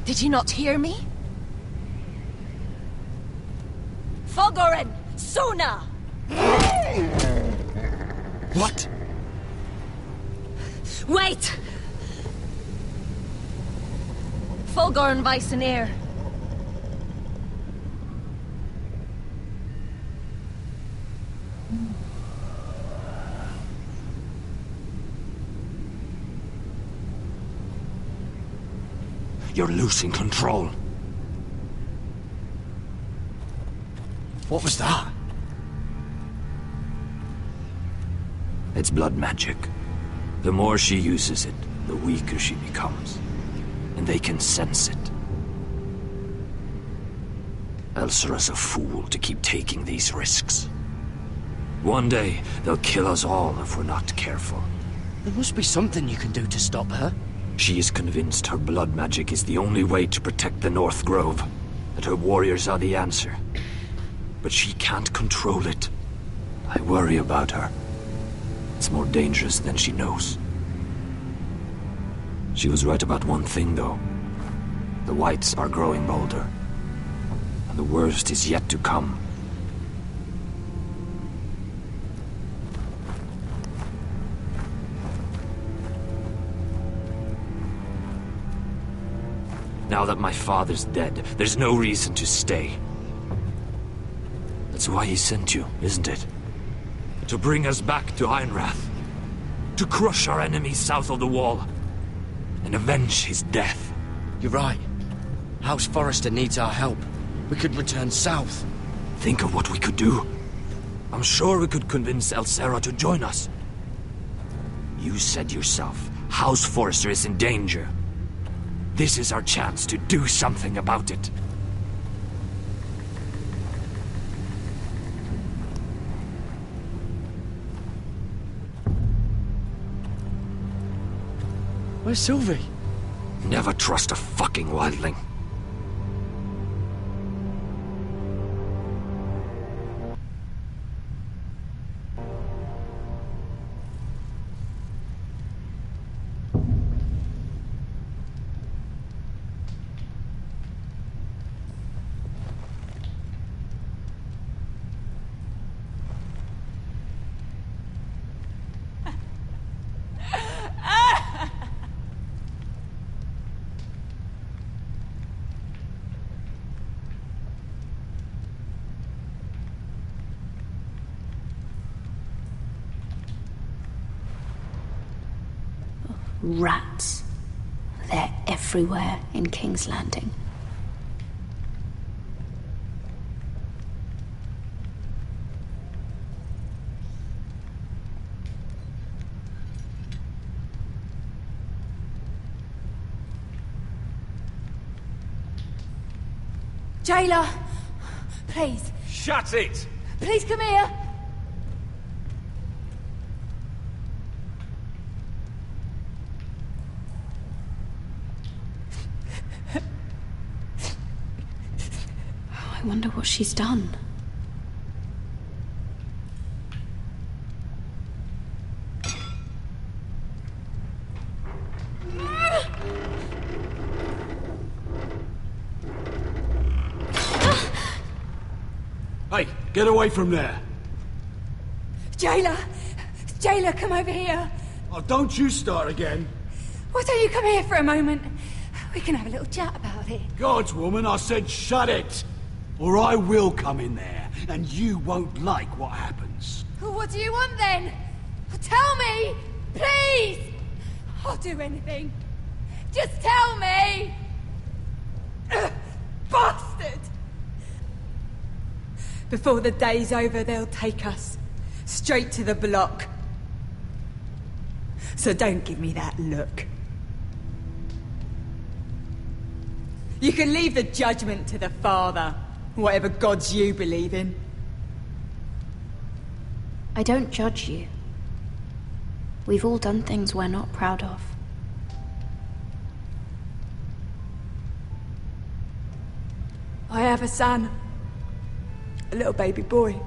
Did you not hear me? Fulgur, Suna! What? Wait! Fulgur and Vysenir. You're losing control. What was that? It's blood magic. The more she uses it, the weaker she becomes. And they can sense it. Elsera's a fool to keep taking these risks. One day, they'll kill us all if we're not careful. There must be something you can do to stop her. She is convinced her blood magic is the only way to protect the North Grove, that her warriors are the answer. But she can't control it. I worry about her. It's more dangerous than she knows. She was right about one thing, though. The Whites are growing bolder. And the worst is yet to come. Now that my father's dead, there's no reason to stay. That's why he sent you, isn't it? To bring us back to Ironrath. To crush our enemies south of the Wall. And avenge his death. You're right. House Forrester needs our help. We could return south. Think of what we could do. I'm sure we could convince Elsera to join us. You said yourself, House Forrester is in danger. This is our chance to do something about it. Where's Sylvie? Never trust a fucking wildling. Rats. They're everywhere in King's Landing. Jailer! Please. Shut it! Please come here! I wonder what she's done. Hey, get away from there! Jailer! Jailer, come over here! Oh, don't you start again. Why don't you come here for a moment? We can have a little chat about it. Gods, woman, I said shut it! Or I will come in there, and you won't like what happens. What do you want then? Tell me! Please! I'll do anything. Just tell me! Bastard! Before the day's over, they'll take us straight to the block. So don't give me that look. You can leave the judgment to the Father, whatever gods you believe in. I don't judge you. We've all done things we're not proud of. I have a son. A little baby boy.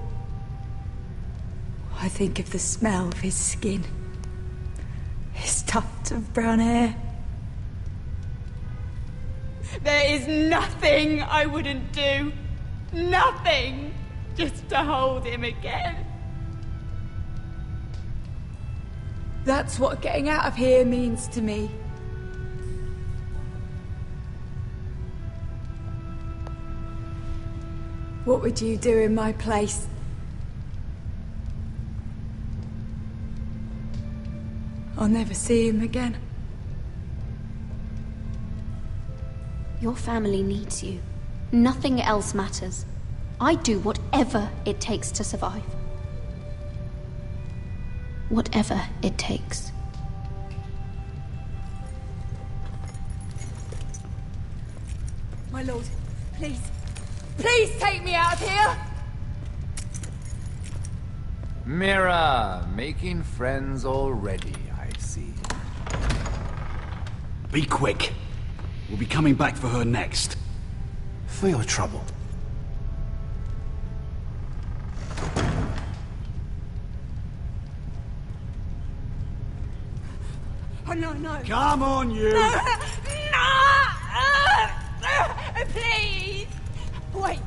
I think of the smell of his skin. His tuft of brown hair. There is nothing I wouldn't do. Nothing! Just to hold him again. That's what getting out of here means to me. What would you do in my place? I'll never see him again. Your family needs you. Nothing else matters. I do whatever it takes to survive. Whatever it takes. My lord, please. Please take me out of here! Mira, making friends already, I see. Be quick. We'll be coming back for her next. For your trouble. Oh, no. Come on, you! No! Please! Wait!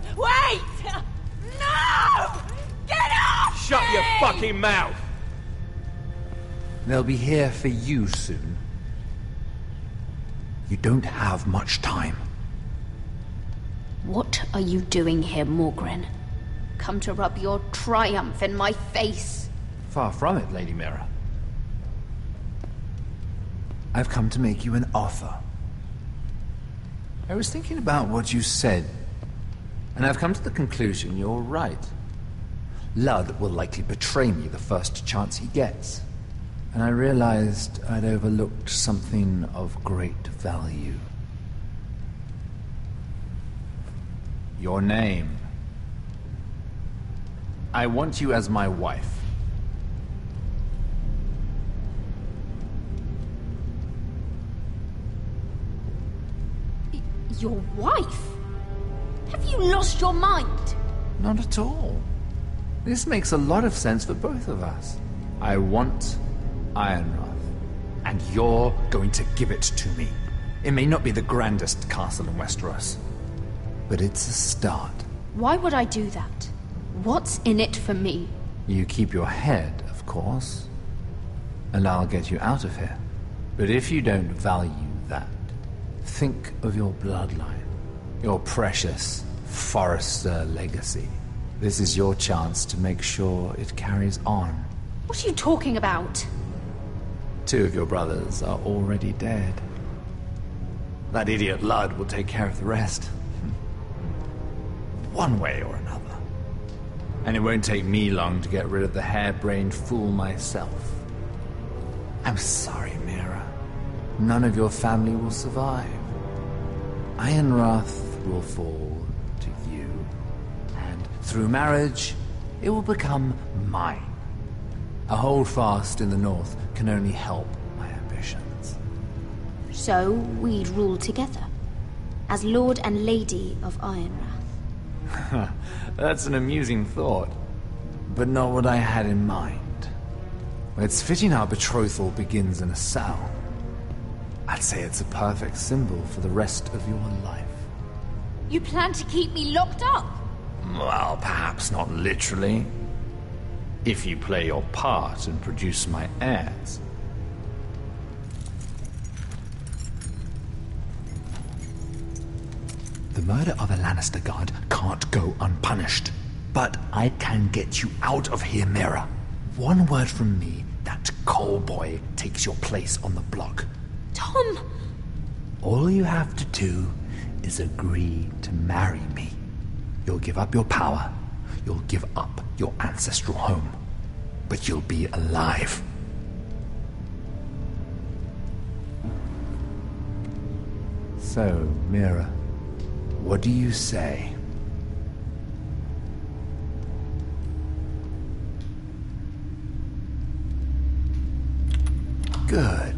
No! Get off! Shut your fucking mouth! They'll be here for you soon. You don't have much time. What are you doing here, Morgren? Come to rub your triumph in my face? Far from it, Lady Mira. I've come to make you an offer. I was thinking about what you said, and I've come to the conclusion you're right. Ludd will likely betray me the first chance he gets. And I realized I'd overlooked something of great value. Your name. I want you as my wife. Your wife? Have you lost your mind? Not at all. This makes a lot of sense for both of us. I want Ironrath, and you're going to give it to me. It may not be the grandest castle in Westeros, but it's a start. Why would I do that? What's in it for me? You keep your head, of course, and I'll get you out of here. But if you don't value that, think of your bloodline, your precious Forrester legacy. This is your chance to make sure it carries on. What are you talking about? 2 of your brothers are already dead. That idiot Ludd will take care of the rest. One way or another. And it won't take me long to get rid of the harebrained fool myself. I'm sorry, Mira. None of your family will survive. Ironrath will fall to you. And through marriage, it will become mine. A holdfast in the north can only help my ambitions. So we'd rule together, as Lord and Lady of Ironrath. That's an amusing thought, but not what I had in mind. It's fitting our betrothal begins in a cell. I'd say it's a perfect symbol for the rest of your life. You plan to keep me locked up? Well, perhaps not literally. If you play your part and produce my heirs. murder of a Lannister guard can't go unpunished. But I can get you out of here, Mira. One word from me, that Cole boy takes your place on the block. Tom! All you have to do is agree to marry me. You'll give up your power. You'll give up your ancestral home. But you'll be alive. So, Mira, what do you say? Good.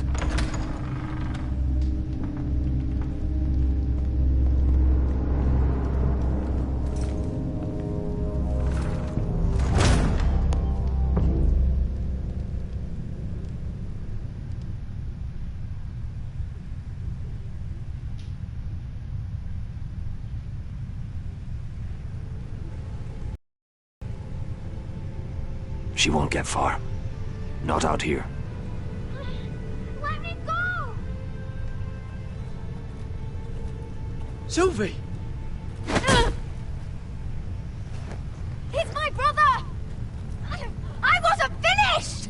She won't get far. Not out here. Let me go! Sylvie! He's my brother! I wasn't finished!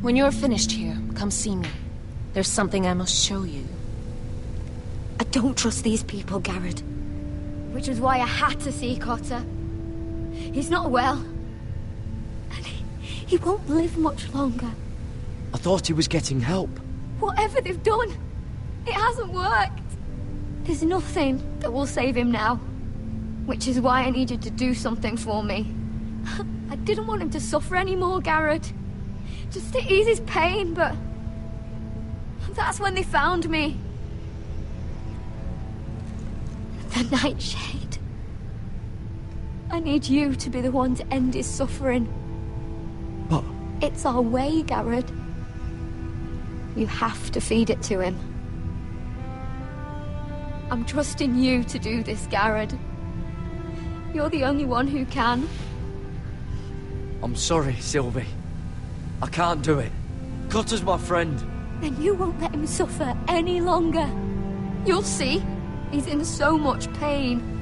When you're finished here, come see me. There's something I must show you. I don't trust these people, Garrett. Which is why I had to see Cotter. He's not well. And he won't live much longer. I thought he was getting help. Whatever they've done, it hasn't worked. There's nothing that will save him now. Which is why I needed to do something for me. I didn't want him to suffer anymore, Garrett. Just to ease his pain, but... that's when they found me. The Nightshade. I need you to be the one to end his suffering. But... it's our way, Garrett. You have to feed it to him. I'm trusting you to do this, Garrett. You're the only one who can. I'm sorry, Sylvie. I can't do it. Cotter's my friend. Then you won't let him suffer any longer. You'll see. He's in so much pain.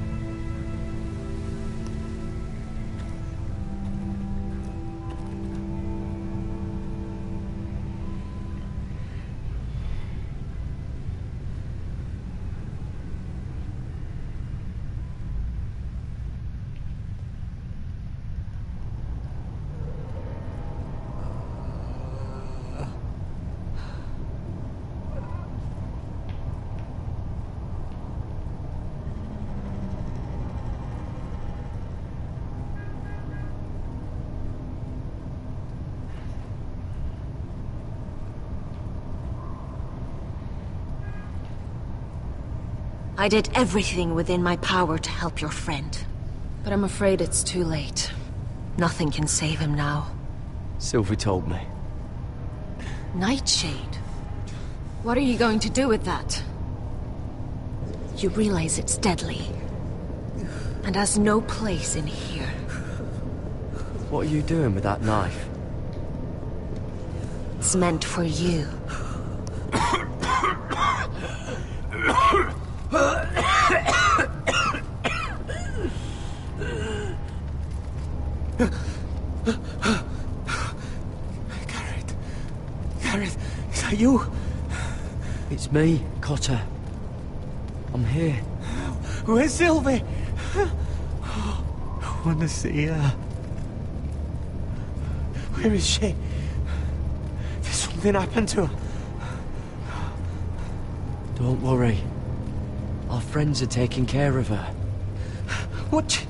I did everything within my power to help your friend. But I'm afraid it's too late. Nothing can save him now. Sylvie told me. Nightshade? What are you going to do with that? You realize it's deadly. And has no place in here. What are you doing with that knife? It's meant for you. Garrett, is that you? It's me, Cotter. I'm here. Where's Sylvie? I want to see her. Where is she? Did something happen to her? Don't worry. Our friends are taking care of her. What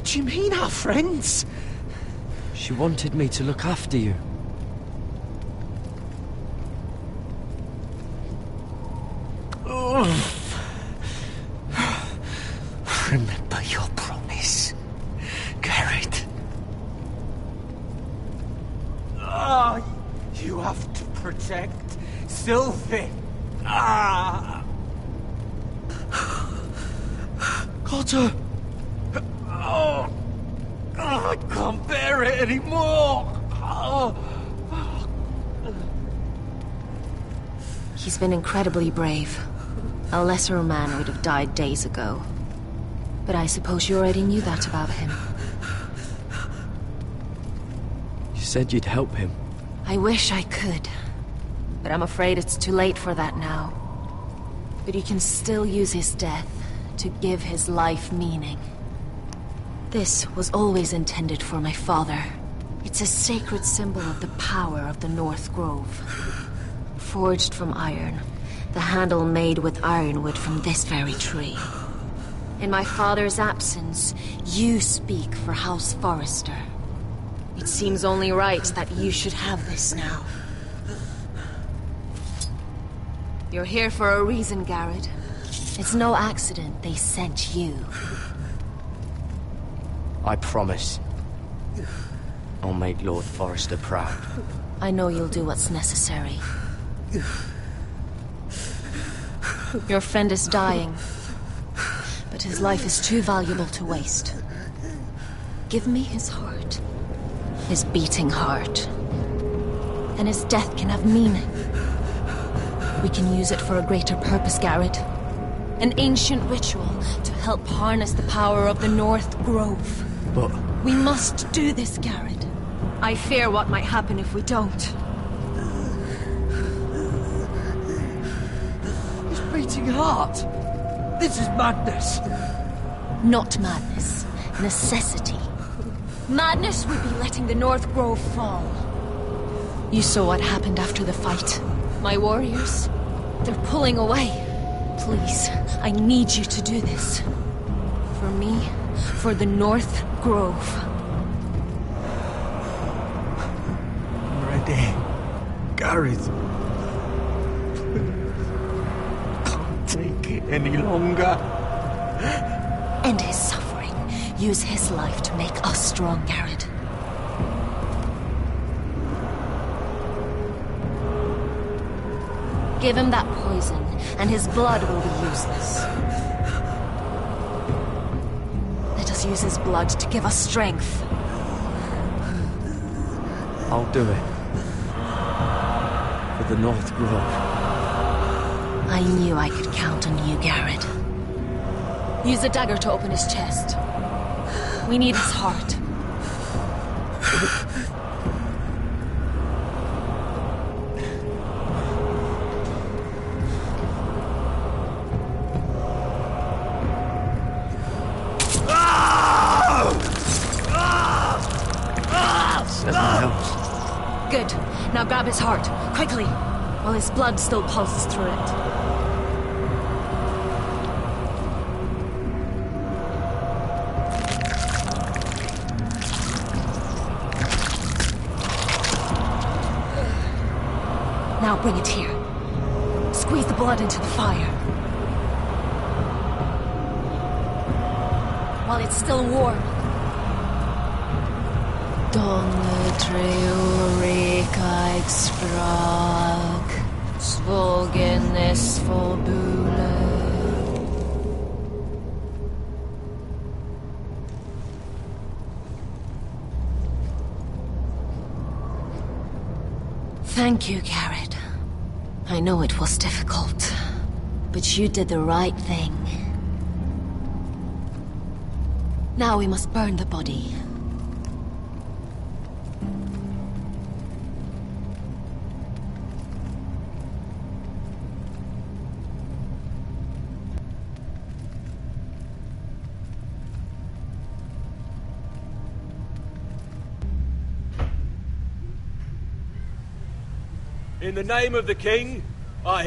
do you mean, our friends? She wanted me to look after you. Remember your promise, Garrett. Oh, you have to protect Sylvie. Cotter! Oh, I can't bear it anymore. He's been incredibly brave. A lesser man would have died days ago. But I suppose you already knew that about him. You said you'd help him. I wish I could. But I'm afraid it's too late for that now. But you can still use his death to give his life meaning. This was always intended for my father. It's a sacred symbol of the power of the North Grove. Forged from iron, the handle made with ironwood from this very tree. In my father's absence, you speak for House Forrester. It seems only right that you should have this now. You're here for a reason, Garrett. It's no accident they sent you. I promise. I'll make Lord Forrester proud. I know you'll do what's necessary. Your friend is dying, but his life is too valuable to waste. Give me his heart. His beating heart. And his death can have meaning. We can use it for a greater purpose, Garrett. An ancient ritual to help harness the power of the North Grove. But... we must do this, Garrett. I fear what might happen if we don't. His beating heart! This is madness! Not madness. Necessity. Madness would be letting the North Grove fall. You saw what happened after the fight. My warriors, they're pulling away. Please, I need you to do this. For me, for the North Grove. I'm ready. Gareth. Can't take it any longer. End his suffering. Use his life to make us strong, Garrett. Give him that poison, and his blood will be useless. Let us use his blood to give us strength. I'll do it. For the North Grove. I knew I could count on you, Garrett. Use the dagger to open his chest. We need his heart. Good. Now grab his heart, quickly, while his blood still pulses through it. Now bring it here. Squeeze the blood into the fire. While it's still warm. Donne treurig sprach, svogen es forbule. Thank you, Garrett. I know it was difficult, but you did the right thing. Now we must burn the body. In the name of the king, I